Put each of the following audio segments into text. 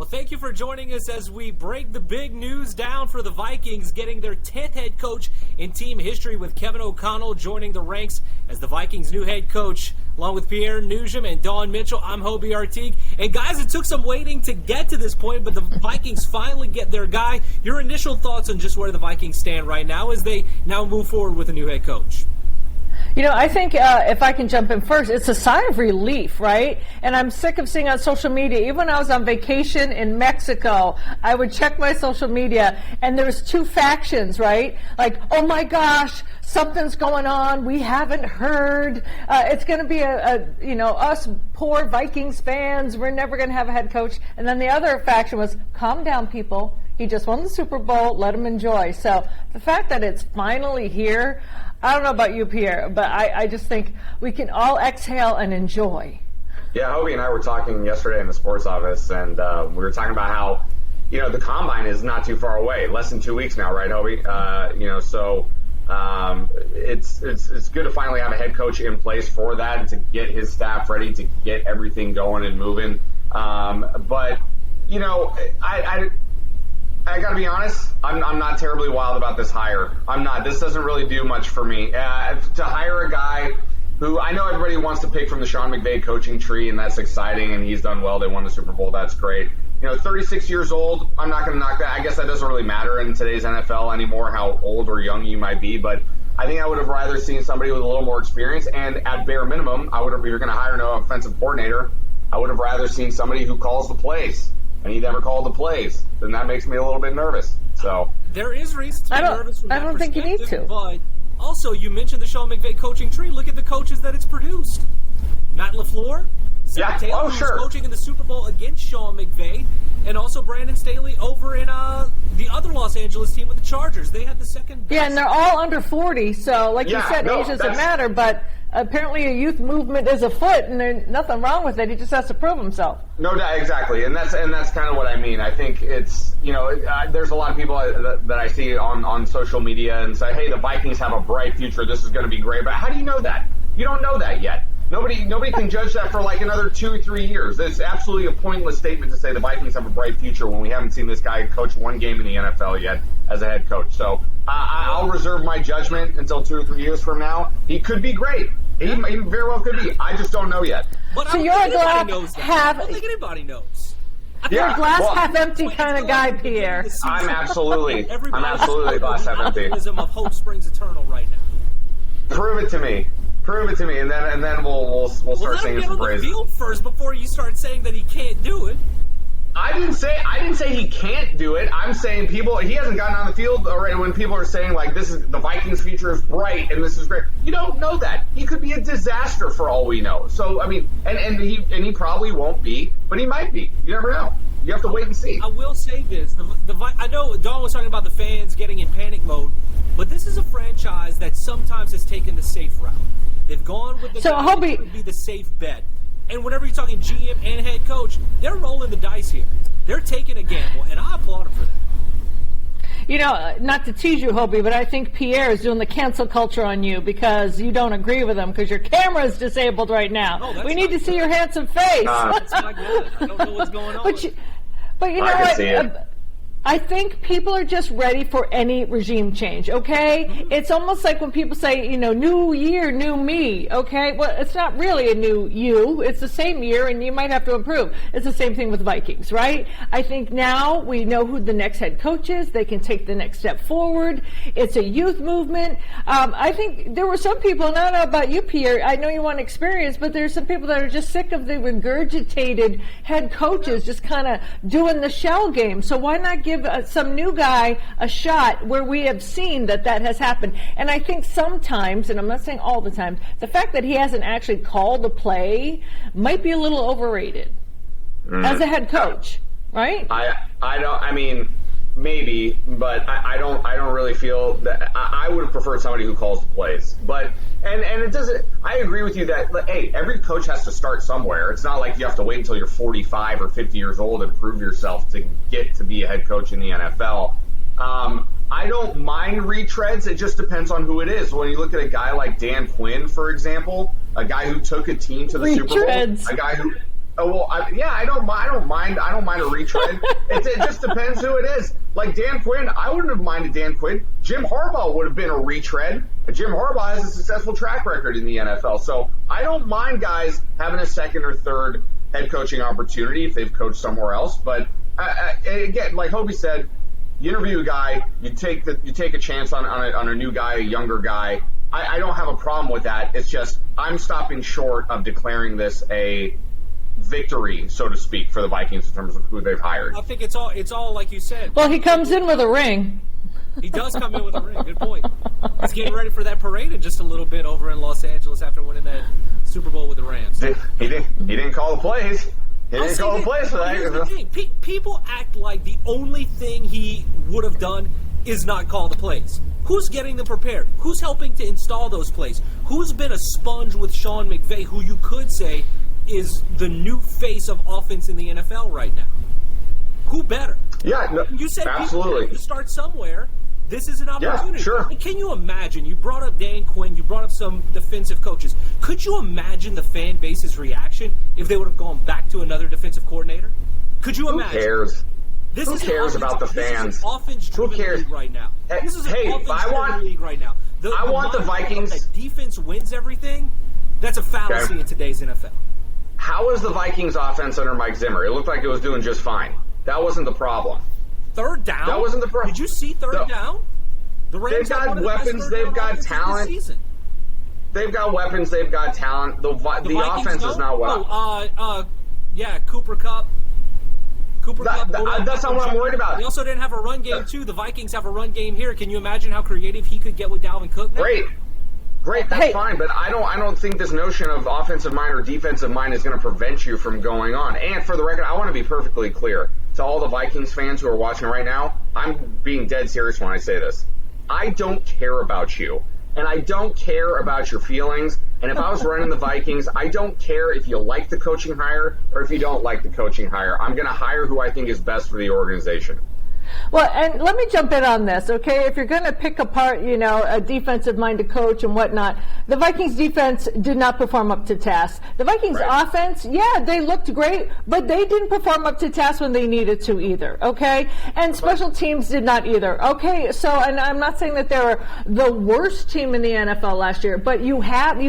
Well, thank you for joining us as we break the big news down for the Vikings getting their 10th head coach in team history, with Kevin O'Connell joining the ranks as the Vikings' new head coach, along with Pierre Noujaim and Dawn Mitchell. I'm Hobie Artigue. And guys, it took some waiting to get to this point, but the Vikings finally get their guy. Your initial thoughts on just where the Vikings stand right now as they now move forward with a new head coach? You know, I think if I can jump in first, it's a sigh of relief, right? And I'm sick of seeing on social media, even when I was on vacation in Mexico, I would check my social media, and there's two factions, right? Like, oh my gosh, something's going on, we haven't heard. It's going to be us poor Vikings fans, we're never going to have a head coach. And then the other faction was, calm down, people. He just won the Super Bowl, let him enjoy. So the fact that it's finally here, I don't know about you, Pierre, but I just think we can all exhale and enjoy. Yeah, Hobie and I were talking yesterday in the sports office, and we were talking about how, the combine is not too far away, less than 2 weeks now, right, Hobie? It's good to finally have a head coach in place for that and to get his staff ready to get everything going and moving. I got to be honest, I'm not terribly wild about this hire. I'm not. This doesn't really do much for me. To hire a guy who, I know everybody wants to pick from the Sean McVay coaching tree, and that's exciting, and he's done well. They won the Super Bowl. That's great. 36 years old, I'm not going to knock that. I guess that doesn't really matter in today's NFL anymore, how old or young you might be, but I think I would have rather seen somebody with a little more experience, and at bare minimum, if you're going to hire an offensive coordinator, I would have rather seen somebody who calls the plays. And he never called the plays, then that makes me a little bit nervous. So there is reason to be nervous from that I don't think you need to. But also, you mentioned the Sean McVay coaching tree. Look at the coaches that it's produced. Matt LaFleur, Zach Taylor, who's coaching in the Super Bowl against Sean McVay, and also Brandon Staley over in the other Los Angeles team with the Chargers. They had the second best. Yeah, and they're all under 40, so like you said, age doesn't matter, but apparently a youth movement is afoot, and there's nothing wrong with it. He just has to prove himself. No doubt, exactly, and that's kind of what I mean. I think it's there's a lot of people that I see on social media and say, hey, the Vikings have a bright future. This is going to be great. But how do you know that? You don't know that yet. Nobody can judge that for like another 2 or 3 years. It's absolutely a pointless statement to say the Vikings have a bright future when we haven't seen this guy coach one game in the NFL yet as a head coach. So I'll reserve my judgment until 2 or 3 years from now. He could be great. He very well could be. I just don't know yet. But so you're a glass half. I don't think anybody knows. You're a glass half empty kind of guy, Pierre. I'm absolutely glass half empty. Optimism of hope springs eternal right now. Prove it to me, and then we'll start singing some praises. Let him get on the field first before you start saying that he can't do it. I didn't say he can't do it. I'm saying he hasn't gotten on the field already when people are saying like the Vikings future is bright and this is great. You don't know that. He could be a disaster for all we know. So I mean, and he probably won't be, but he might be. You never know. You have to wait and see. I will say this: I know Dawn was talking about the fans getting in panic mode, but this is a franchise that sometimes has taken the safe route. They've gone with the guy that would be the safe bet. And whenever you're talking GM and head coach, they're rolling the dice here. They're taking a gamble, and I applaud them for that. Not to tease you, Hobie, but I think Pierre is doing the cancel culture on you because you don't agree with him because your camera is disabled right now. We need to see your handsome face. That's not good. I don't know what's going on. But you know what? I think people are just ready for any regime change, okay? Mm-hmm. It's almost like when people say, new year, new me, okay? Well, it's not really a new you. It's the same year, and you might have to improve. It's the same thing with Vikings, right? I think now we know who the next head coach is. They can take the next step forward. It's a youth movement. I think there were some people, and I don't know about you, Pierre, I know you want experience, but there's some people that are just sick of the regurgitated head coaches just kind of doing the shell game. So why not give some new guy a shot where we have seen that has happened? And I think sometimes, and I'm not saying all the time, the fact that he hasn't actually called a play might be a little overrated as a head coach, right? Maybe, but I don't really feel that. I would have preferred somebody who calls the plays. But and it doesn't. I agree with you that hey, every coach has to start somewhere. It's not like you have to wait until you're 45 or 50 years old and prove yourself to get to be a head coach in the NFL. I don't mind retreads. It just depends on who it is. When you look at a guy like Dan Quinn, for example, a guy who took a team to the Super Bowl, a guy who Oh well, I don't mind a retread. It just depends who it is. Like Dan Quinn, I wouldn't have minded Dan Quinn. Jim Harbaugh would have been a retread. Jim Harbaugh has a successful track record in the NFL, so I don't mind guys having a second or third head coaching opportunity if they've coached somewhere else. But again, like Hobie said, you interview a guy, you take a chance on a new guy, a younger guy. I don't have a problem with that. It's just I'm stopping short of declaring this a victory, so to speak, for the Vikings in terms of who they've hired. I think it's all like you said. Well, he comes in with a ring. He does come in with a ring. Good point. He's getting ready for that parade in just a little bit over in Los Angeles after winning that Super Bowl with the Rams. He didn't call the plays. He didn't call the plays for that. Here's the thing. People act like the only thing he would have done is not call the plays. Who's getting them prepared? Who's helping to install those plays? Who's been a sponge with Sean McVay, who you could say is the new face of offense in the NFL right now? Who better? Yeah, no, you said absolutely. You start somewhere. This is an opportunity. Yeah, sure. And can you imagine? You brought up Dan Quinn. You brought up some defensive coaches. Could you imagine the fan base's reaction if they would have gone back to another defensive coordinator? Could you imagine? Who cares? Who cares about the fans? This is an offense-driven league right now. This is an offense-driven league right now. I want the Vikings. That defense wins everything. That's a fallacy in today's NFL. How was the Vikings offense under Mike Zimmer? It looked like it was doing just fine. That wasn't the problem. Third down? That wasn't the problem. Did you see third down? The Rams they've got weapons. They've got talent. They've got weapons. They've got talent. The offense is not well. Yeah, Cooper Kupp. That's not what I'm worried about. They also didn't have a run game, too. The Vikings have a run game here. Can you imagine how creative he could get with Dalvin Cook now? Great, that's fine, but I don't think this notion of offensive mind or defensive mind is going to prevent you from going on. And for the record, I want to be perfectly clear to all the Vikings fans who are watching right now. I'm being dead serious when I say this. I don't care about you, and I don't care about your feelings. And if I was running the Vikings, I don't care if you like the coaching hire or if you don't like the coaching hire. I'm going to hire who I think is best for the organization. Well, and let me jump in on this, okay? If you're going to pick apart, a defensive-minded coach and whatnot, the Vikings defense did not perform up to task. The Vikings offense, they looked great, but they didn't perform up to task when they needed to either, okay? And special teams did not either, okay? So, and I'm not saying that they're the worst team in the NFL last year, but you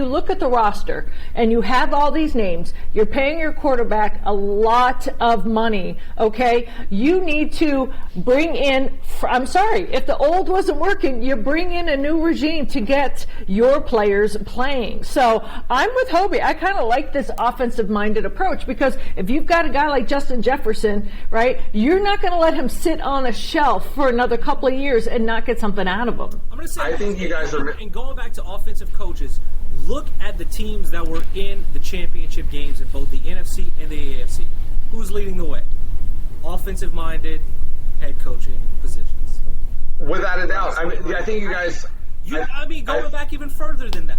look at the roster and you have all these names. You're paying your quarterback a lot of money, okay? You need to bring in, I'm sorry, if the old wasn't working, you bring in a new regime to get your players playing. So I'm with Hobie. I kind of like this offensive-minded approach because if you've got a guy like Justin Jefferson, right, you're not going to let him sit on a shelf for another couple of years and not get something out of him. I'm going to say, I think you guys are. And going back to offensive coaches, look at the teams that were in the championship games in both the NFC and the AFC. Who's leading the way? Offensive-minded head coaching positions. Without a doubt. I think you guys... Going back even further than that.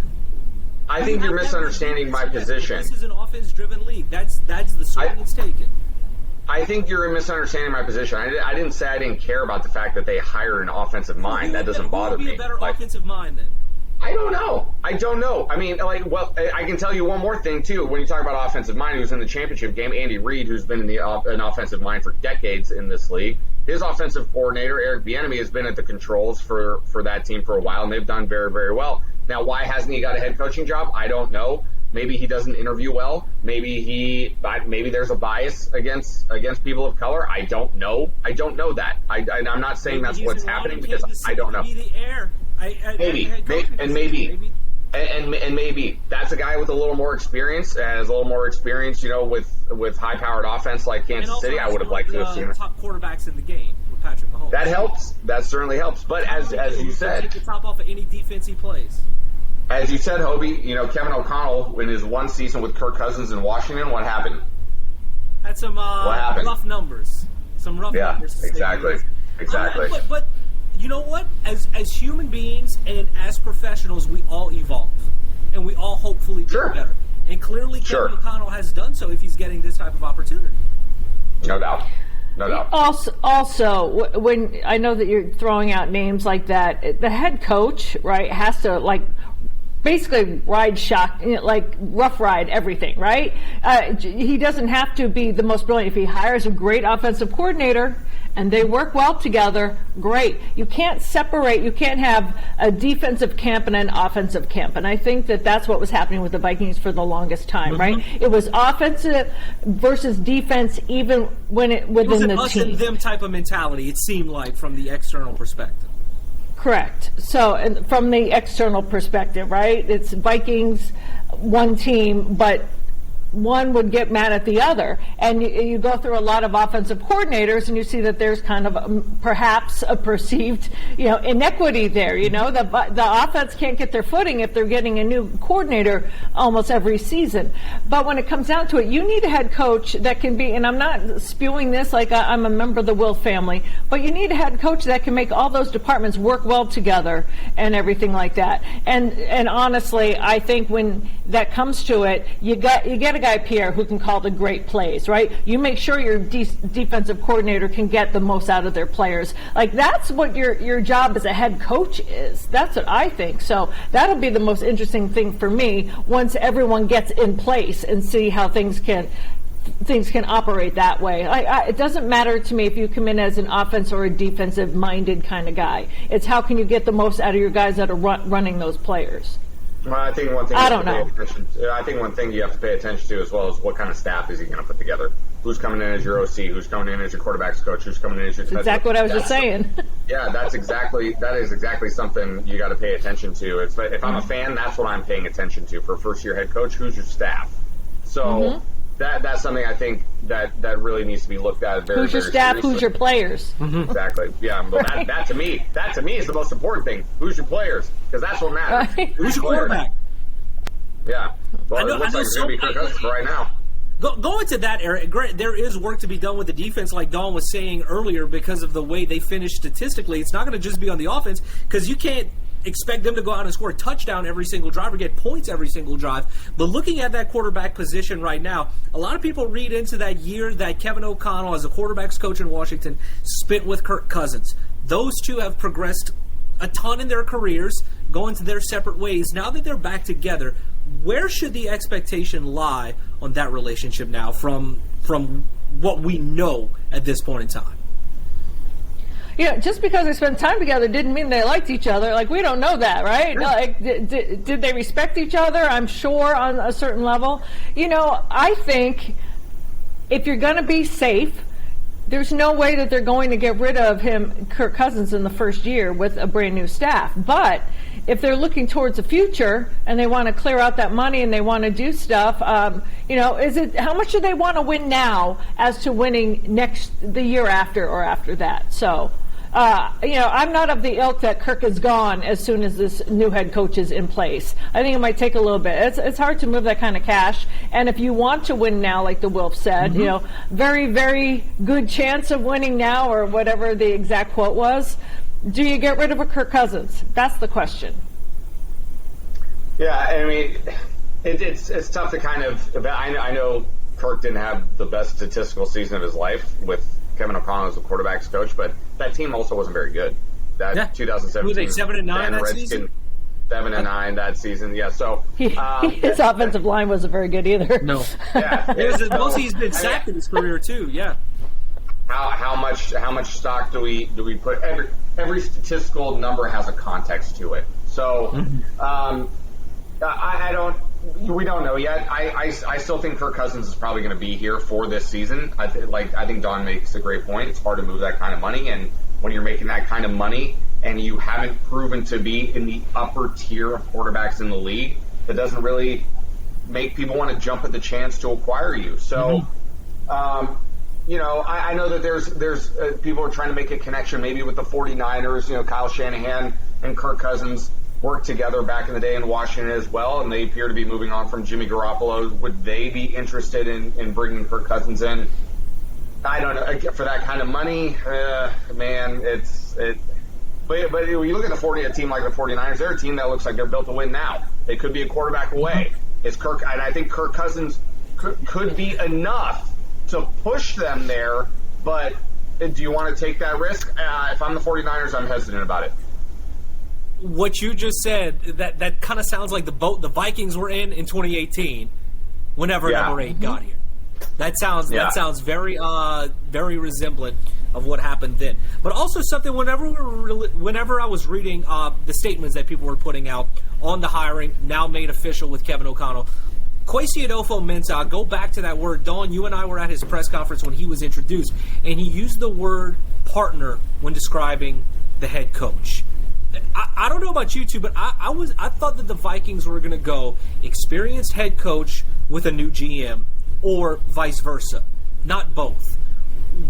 I think you're misunderstanding my position. This is an offense-driven league. That's the swing it's taken. I think you're misunderstanding my position. I didn't say I didn't care about the fact that they hired an offensive mind. That doesn't bother me. Who would be a better offensive mind then? I don't know. I can tell you one more thing, too. When you talk about offensive mind, who's in the championship game, Andy Reid, who's been in an offensive mind for decades in this league. His offensive coordinator, Eric Bieniemy, has been at the controls for that team for a while, and they've done very, very well. Now, why hasn't he got a head coaching job? I don't know. Maybe he doesn't interview well. Maybe there's a bias against people of color. I don't know. I don't know that. I'm not saying that's what's happening because I don't know. Maybe that's a guy with a little more experience, has a little more experience, with high-powered offense like Kansas City. I would have liked to have seen top quarterbacks in the game with Patrick Mahomes. That helps. That certainly helps. But as you said, take the top off of any defense he plays. As you said, Hobie, Kevin O'Connell in his one season with Kirk Cousins in Washington, what happened? Had some rough numbers. Some rough numbers. Exactly. But you know what? As human beings and as professionals, we all evolve, and we all hopefully get better. And clearly, Kevin O'Connell has done so if he's getting this type of opportunity. No doubt. Also, when I know that you're throwing out names like that, the head coach, right, has to basically ride shock, like rough ride everything, right? He doesn't have to be the most brilliant. If he hires a great offensive coordinator and they work well together, great. You can't separate, you can't have a defensive camp and an offensive camp. And I think that that's what was happening with the Vikings for the longest time, right? It was offensive versus defense, even when it within the team. It was an us and them type of mentality, it seemed like, from the external perspective. Correct. So, and from the external perspective, right? It's Vikings, one team, but one would get mad at the other. And you go through a lot of offensive coordinators and you see that there's kind of perhaps a perceived, inequity there. The offense can't get their footing if they're getting a new coordinator almost every season. But when it comes down to it, you need a head coach that can be, and I'm not spewing this like I'm a member of the Will family, but you need a head coach that can make all those departments work well together and everything like that. And honestly, I think when that comes to it, you get a guy, Pierre, who can call the great plays, right? You make sure your defensive coordinator can get the most out of their players. Like, that's what your job as a head coach is. That's what I think. So that'll be the most interesting thing for me once everyone gets in place and see how things can operate that way. It doesn't matter to me if you come in as an offense or a defensive-minded kind of guy. It's how can you get the most out of your guys that are running those players. Well, I think one thing one thing you have to pay attention to as well is what kind of staff is he going to put together. Who's coming in as your OC? Who's coming in as your quarterback's coach? Who's coming in as your? That's exactly what I was just saying. Yeah, that is exactly something you got to pay attention to. If I'm a fan, that's what I'm paying attention to for a first-year head coach. Who's your staff? So that's something I think that really needs to be looked at very. Who's your staff? Seriously. Who's your players? Exactly. Yeah. Well, that to me is the most important thing. Who's your players? Because that's what matters. Right. Who's your quarterback? Yeah. Well, it looks like it's going to be Kirk Cousins right now. Going to that area, there is work to be done with the defense, like Dawn was saying earlier, because of the way they finished statistically. It's not going to just be on the offense, because you can't expect them to go out and score a touchdown every single drive or get points every single drive. But looking at that quarterback position right now, a lot of people read into that year that Kevin O'Connell, as a quarterback's coach in Washington, spent with Kirk Cousins. Those two have progressed a ton in their careers, going to their separate ways. Now that they're back together, where should the expectation lie on that relationship now from what we know at this point in time? Yeah, just because they spent time together didn't mean they liked each other. Like, we don't know that, right? Sure. Like, did they respect each other? I'm sure on a certain level. I think if you're going to be safe, there's no way that they're going to get rid of Kirk Cousins, in the first year with a brand new staff. But if they're looking towards the future and they want to clear out that money and they want to do stuff, how much do they want to win now as to winning the year after or after that? So, I'm not of the ilk that Kirk is gone as soon as this new head coach is in place. I think it might take a little bit. It's hard to move that kind of cash. And if you want to win now, like the Wolf said, very, very good chance of winning now, or whatever the exact quote was. Do you get rid of a Kirk Cousins? That's the question. Yeah, I mean, it's tough to kind of. I know Kirk didn't have the best statistical season of his life with Kevin O'Connell as the quarterback's coach, but that team also wasn't very good. 2017. Were they 7-9 that season? 7-9 that season. Yeah. So his offensive line wasn't very good either. No. Yeah. Mostly he's been sacked in his career too. Yeah. How much stock do we put? Every statistical number has a context to it. So we don't know yet. I still think Kirk Cousins is probably going to be here for this season. I think Don makes a great point. It's hard to move that kind of money, and when you're making that kind of money and you haven't proven to be in the upper tier of quarterbacks in the league, that doesn't really make people want to jump at the chance to acquire you. So, I know that there's people are trying to make a connection maybe with the 49ers. Kyle Shanahan and Kirk Cousins worked together back in the day in Washington as well, and they appear to be moving on from Jimmy Garoppolo. Would they be interested in bringing Kirk Cousins in? I don't know. For that kind of money, man, But when you look at a team like the 49ers, they're a team that looks like they're built to win now. They could be a quarterback away. And I think Kirk Cousins could be enough to push them there, but do you want to take that risk? If I'm the 49ers, I'm hesitant about it. what you just said, that kind of sounds like the boat the Vikings were in 2018 whenever number 8 got here. That sounds very very resemblant of what happened then. But also something whenever I was reading the statements that people were putting out on the hiring now made official with Kevin O'Connell, Kwesi Adolfo-Mensah, go back to that word. Dawn, you and I were at his press conference when he was introduced, and he used the word partner when describing the head coach. I don't know about you two, but I thought that the Vikings were going to go experienced head coach with a new GM, or vice versa, not both.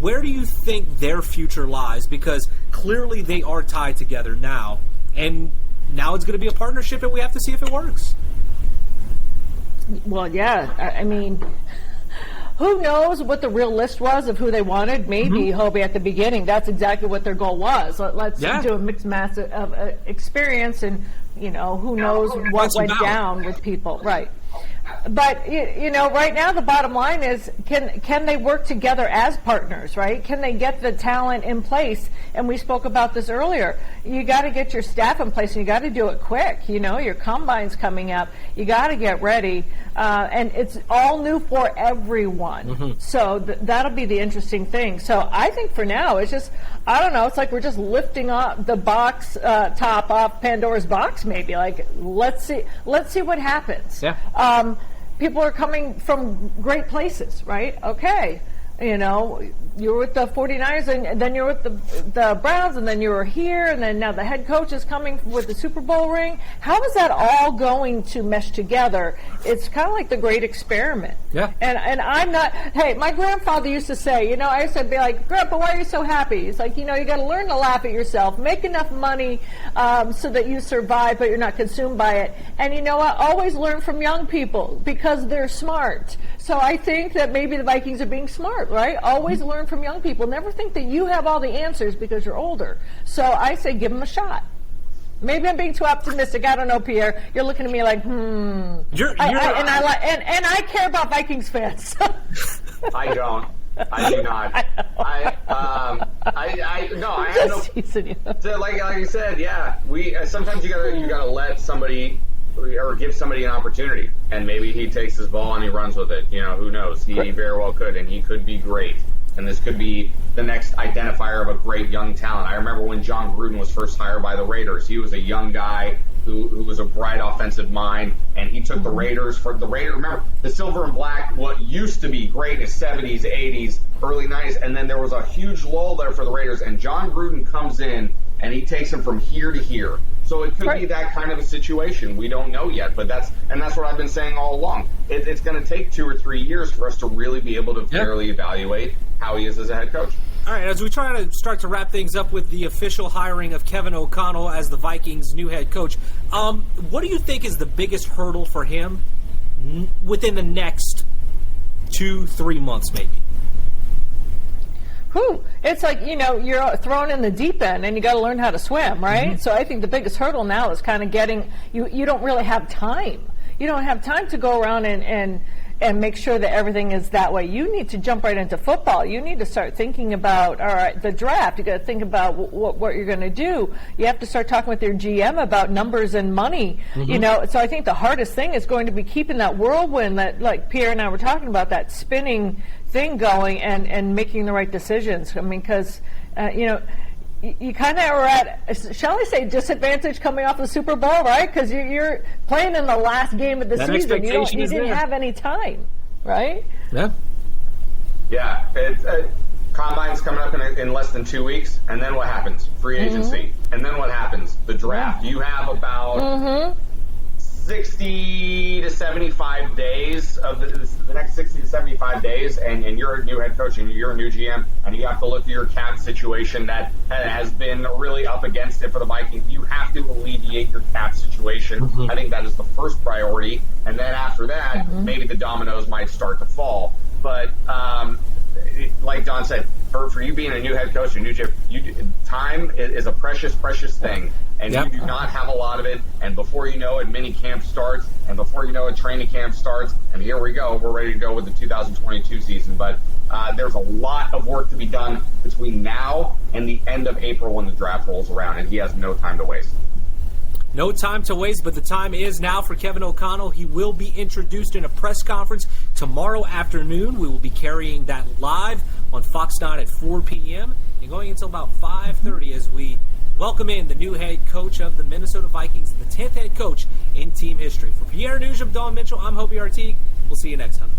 Where do you think their future lies? Because clearly they are tied together now, and now it's going to be a partnership, and we have to see if it works. Well, yeah. I mean, who knows what the real list was of who they wanted? Maybe Hobie at the beginning. That's exactly what their goal was. Let's do a mixed mass of experience, and who knows what went down with people, right? But right now the bottom line is, can they work together as partners, right? Can they get the talent in place? And we spoke about this earlier. You got to get your staff in place, and you got to do it quick. Your combine's coming up. You got to get ready, and it's all new for everyone. So that'll be the interesting thing. So I think for now it's just, I don't know. It's like we're just lifting up the box top off Pandora's box. Maybe let's see what happens. Yeah. People are coming from great places, right? Okay. You're with the 49ers, and then you're with the Browns, and then you were here, and then now the head coach is coming with the Super Bowl ring. How is that all going to mesh together? It's kind of like the great experiment. Yeah. And I'm not, hey, my grandfather used to say, I used to be like, Grandpa, why are you so happy? It's like, you got to learn to laugh at yourself, make enough money so that you survive, but you're not consumed by it. And you know what? Always learn from young people because they're smart. So I think that maybe the Vikings are being smart, right? Always learn from young people. Never think that you have all the answers because you're older. So I say give them a shot. Maybe I'm being too optimistic. I don't know, Pierre. You're looking at me like, And I care about Vikings fans. I don't. I do not. I have no. Like you said, yeah. Sometimes you gotta let somebody, or give somebody an opportunity, and maybe he takes his ball and he runs with it. Who knows? He very well could, and he could be great. And this could be the next identifier of a great young talent. I remember when John Gruden was first hired by the Raiders. He was a young guy who was a bright offensive mind, and he took the Raiders. Remember, the silver and black, what used to be great in the 70s, 80s, early 90s, and then there was a huge lull there for the Raiders, and John Gruden comes in, and he takes them from here to here. So it could be that kind of a situation. We don't know yet, but that's what I've been saying all along. It's going to take 2 or 3 years for us to really be able to fairly evaluate how he is as a head coach. All right, as we try to start to wrap things up with the official hiring of Kevin O'Connell as the Vikings' new head coach, what do you think is the biggest hurdle for him within the next 2-3 months, maybe? It's like, you're thrown in the deep end and you got to learn how to swim, right? So I think the biggest hurdle now is kind of getting, you don't really have time. You don't have time to go around and make sure that everything is that way. You need to jump right into football. You need to start thinking about, all right, the draft. You got to think about what you're going to do. You have to start talking with your GM about numbers and money. So I think the hardest thing is going to be keeping that whirlwind that, like Pierre and I were talking about, that spinning thing going and making the right decisions. I mean, because, you kind of are at, shall I say, disadvantage coming off the Super Bowl, right? Because you're playing in the last game of the season. You didn't have any time, right? Yeah. Yeah. Combine's coming up in less than 2 weeks, and then what happens? Free agency. And then what happens? The draft. You have about 60 to 75 days of the next 60 to 75 days, and you're a new head coach and you're a new GM, and you have to look at your cap situation that has been really up against it for the Vikings. You have to alleviate your cap situation. I think that is the first priority, and then after that, maybe the dominoes might start to fall. But like Don said, for you being a new head coach, a new GM, time is a precious, precious thing. And you do not have a lot of it. And before you know it, mini camp starts. And before you know it, training camp starts. And here we go. We're ready to go with the 2022 season. But there's a lot of work to be done between now and the end of April when the draft rolls around. And he has no time to waste. No time to waste, but the time is now for Kevin O'Connell. He will be introduced in a press conference tomorrow afternoon. We will be carrying that live on Fox 9 at 4 p.m. and going until about 5:30 as we welcome in the new head coach of the Minnesota Vikings, the 10th head coach in team history. For Pierre Noujaim, Dawn Mitchell, I'm Hobie Artigue. We'll see you next time.